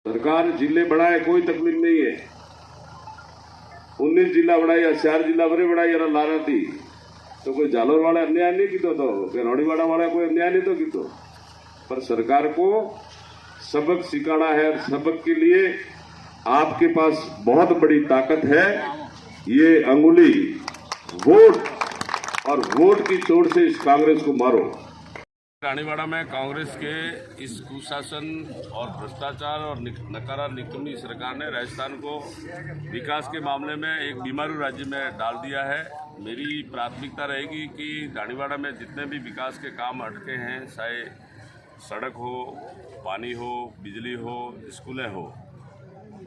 सरकार जिले बढ़ाए कोई तकलीफ नहीं है। 19 जिला बढ़ाई या 4 जिला भरे बढ़ाई या लारा थी तो कोई जालोर वाले अन्याय नहीं की तो रौड़ीवाड़ा वाला कोई अन्याय नहीं तो की तो। पर सरकार को सबक सिखाना है। सबक के लिए आपके पास बहुत बड़ी ताकत है। ये अंगुली वोट और वोट की चोट से इस कांग्रेस को मारो। रानीवाड़ा में कांग्रेस के इस कुशासन और भ्रष्टाचार और नकारा निकम्मी सरकार ने राजस्थान को विकास के मामले में एक बीमारू राज्य में डाल दिया है। मेरी प्राथमिकता रहेगी कि रानीवाड़ा में जितने भी विकास के काम अटके हैं, चाहे सड़क हो, पानी हो, बिजली हो, स्कूलें हो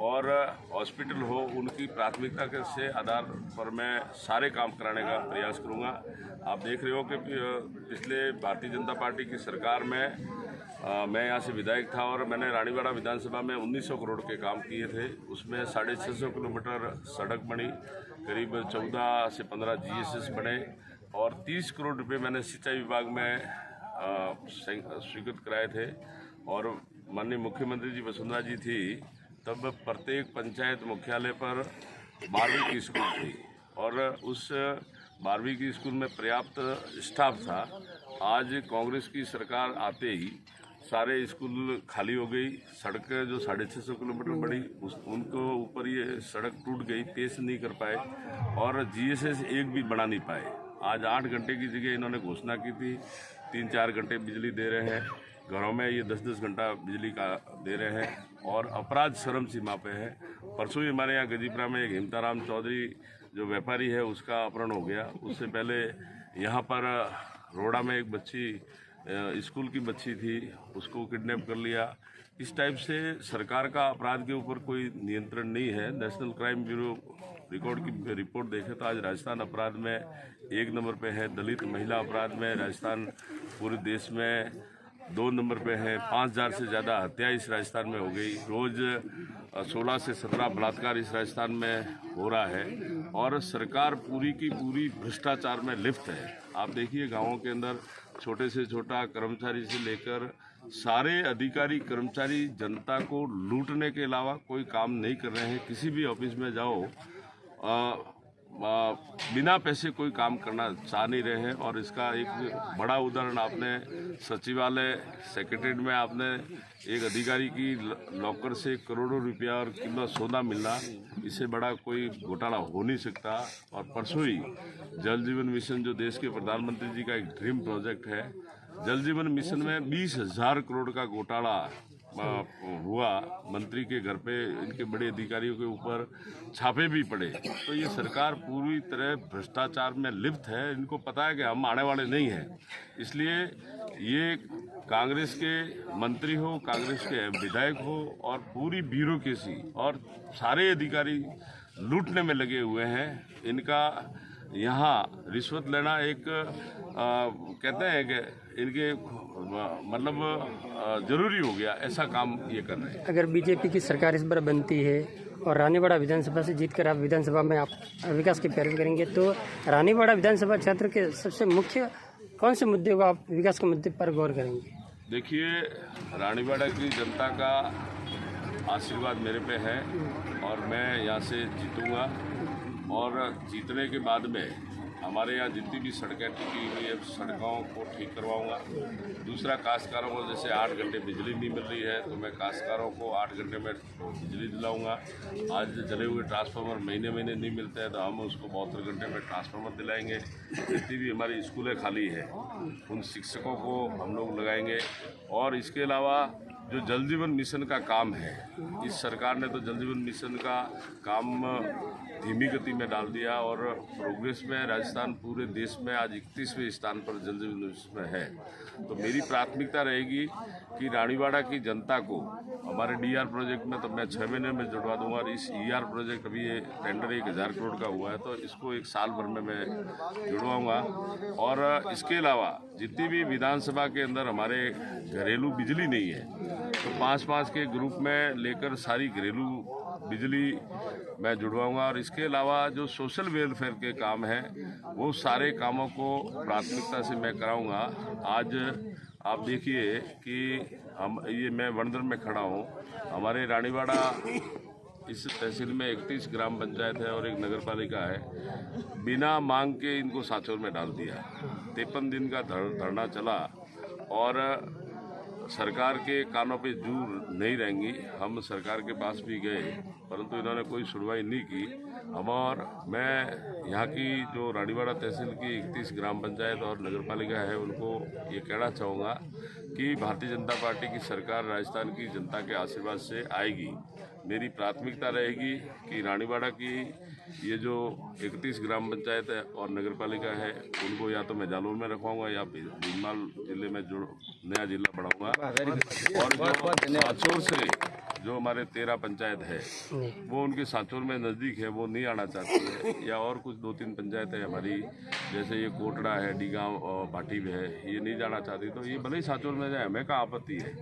और हॉस्पिटल हो, उनकी प्राथमिकता के से आधार पर मैं सारे काम कराने का प्रयास करूंगा। आप देख रहे हो कि पिछले भारतीय जनता पार्टी की सरकार में मैं यहाँ से विधायक था और मैंने रानीवाड़ा विधानसभा में 1900 करोड़ के काम किए थे। उसमें 650 किलोमीटर सड़क बनी, करीब 14 से 15 GSS बने और 30 करोड़ रुपये मैंने सिंचाई विभाग में स्वीकृत कराए थे। और माननीय मुख्यमंत्री जी वसुंधरा जी थी तब प्रत्येक पंचायत मुख्यालय पर 12वीं की स्कूल थी और उस 12वीं की स्कूल में पर्याप्त स्टाफ था। आज कांग्रेस की सरकार आते ही सारे स्कूल खाली हो गई। सड़कें जो 650 किलोमीटर बड़ी उनको ऊपर ये सड़क टूट गई, पेश नहीं कर पाए और GSS एक भी बना नहीं पाए। आज 8 घंटे की जगह इन्होंने घोषणा की थी 3-4 घंटे बिजली दे रहे हैं। घरों में ये 10-10 घंटा बिजली का दे रहे हैं और अपराध चरम सीमा पे है। परसों ही हमारे यहाँ गजीपुरा में एक हिमताराम चौधरी जो व्यापारी है उसका अपहरण हो गया। उससे पहले यहाँ पर रोड़ा में एक बच्ची स्कूल की बच्ची थी, उसको किडनैप कर लिया। इस टाइप से सरकार का अपराध के ऊपर कोई नियंत्रण नहीं है। नेशनल क्राइम ब्यूरो रिकॉर्ड की रिपोर्ट देखें तो आज राजस्थान अपराध में 1 नंबर पे है। दलित महिला अपराध में राजस्थान पूरे देश में 2 नंबर पे है। 5000 से ज़्यादा हत्या इस राजस्थान में हो गई। रोज़ 16 से 17 बलात्कार इस राजस्थान में हो रहा है और सरकार पूरी की पूरी भ्रष्टाचार में लिप्त है। आप देखिए गांवों के अंदर छोटे से छोटा कर्मचारी से लेकर सारे अधिकारी कर्मचारी जनता को लूटने के अलावा कोई काम नहीं कर रहे हैं। किसी भी ऑफिस में जाओ बिना पैसे कोई काम करना चाह नहीं रहे हैं और इसका एक बड़ा उदाहरण आपने सचिवालय सेक्रेटरीट में आपने एक अधिकारी की लॉकर से करोड़ों रुपया और किलो सोना मिलना, इससे बड़ा कोई घोटाला हो नहीं सकता। और परसों ही जल जीवन मिशन जो देश के प्रधानमंत्री जी का एक ड्रीम प्रोजेक्ट है, जल जीवन मिशन में 20,000 करोड़ का घोटाला हुआ। मंत्री के घर पे इनके बड़े अधिकारियों के ऊपर छापे भी पड़े। तो ये सरकार पूरी तरह भ्रष्टाचार में लिप्त है। इनको पता है कि हम आने वाले नहीं हैं, इसलिए ये कांग्रेस के मंत्री हो, कांग्रेस के विधायक हो और पूरी ब्यूरोक्रेसी और सारे अधिकारी लूटने में लगे हुए हैं। इनका यहाँ रिश्वत लेना एक कहते हैं कि इनके मतलब जरूरी हो गया, ऐसा काम ये कर रहे हैं। अगर बीजेपी की सरकार इस बार बनती है और रानीवाड़ा विधानसभा से जीतकर आप विधानसभा में आप विकास की पैरवी करेंगे तो रानीवाड़ा विधानसभा क्षेत्र के सबसे मुख्य कौन से मुद्दे को आप विकास के मुद्दे पर गौर करेंगे? देखिए, रानीवाड़ा की जनता का आशीर्वाद मेरे पे है और मैं यहाँ से जीतूंगा और जीतने के बाद में हमारे यहाँ जितनी भी सड़कें टूटी हुई है सड़कों को ठीक करवाऊंगा। दूसरा, काश्तकारों को जैसे 8 घंटे बिजली नहीं मिल रही है तो मैं काश्तकारों को 8 घंटे में बिजली दिलाऊंगा। आज जले हुए ट्रांसफार्मर महीने महीने नहीं मिलते हैं तो हम उसको 72 घंटे में ट्रांसफार्मर दिलाएंगे। जितनी भी हमारी स्कूलें खाली है उन शिक्षकों को हम लोग लगाएंगे। और इसके अलावा जो जल जीवन मिशन का काम है, इस सरकार ने तो जल जीवन मिशन का काम धीमी गति में डाल दिया और प्रोग्रेस में राजस्थान पूरे देश में आज 31वें स्थान पर जल जीवन मिशन में है। तो मेरी प्राथमिकता रहेगी कि रानीवाड़ा की जनता को हमारे DR प्रोजेक्ट में तो मैं 6 महीने में जुड़वा दूंगा और इस ER प्रोजेक्ट अभी ये टेंडर 1000 करोड़ का हुआ है तो इसको 1 साल भर में मैं जुड़वाऊंगा। और इसके अलावा जितनी भी विधानसभा के अंदर हमारे घरेलू बिजली नहीं है तो 5-5 के ग्रुप में लेकर सारी घरेलू बिजली मैं जुड़वाऊंगा। और इसके अलावा जो सोशल वेलफेयर के काम हैं वो सारे कामों को प्राथमिकता से मैं कराऊंगा। आज आप देखिए कि मैं वनदर में खड़ा हूँ। हमारे रानीवाड़ा इस तहसील में 31 ग्राम पंचायत है और एक नगर पालिका है। बिना मांग के इनको सांचौर में डाल दिया। 53 दिन का धरना चला और सरकार के कानों पे जूर नहीं रहेंगी। हम सरकार के पास भी गए परंतु इन्होंने कोई सुनवाई नहीं की। मैं यहाँ की जो रानीवाड़ा तहसील की 31 ग्राम पंचायत और नगर पालिका है उनको ये कहना चाहूँगा कि भारतीय जनता पार्टी की सरकार राजस्थान की जनता के आशीर्वाद से आएगी। मेरी प्राथमिकता रहेगी कि रानीवाड़ा की ये जो 31 ग्राम पंचायत है और नगर पालिका है उनको या तो मैं जालौर में रखवाऊंगा या भीनमाल जिले में जो नया जिला बढ़ाऊंगा। और जो सांचौर से जो हमारे 13 पंचायत है वो उनके सांचौर में नज़दीक है, वो नहीं आना चाहती है। या और कुछ 2-3 पंचायत है हमारी, जैसे ये कोटड़ा है, डीगांव और भाटी में है, ये नहीं जाना चाहती। तो ये भले ही सांचौर में जाए, हमें क्या आपत्ति है।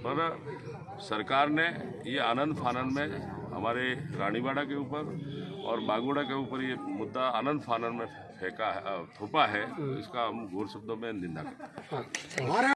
पर सरकार ने ये आनंद फानन में हमारे रानीवाड़ा के ऊपर और बागोड़ा के ऊपर ये मुद्दा आनंद फानन में थोपा है। इसका हम घोर शब्दों में निंदा करते हैं।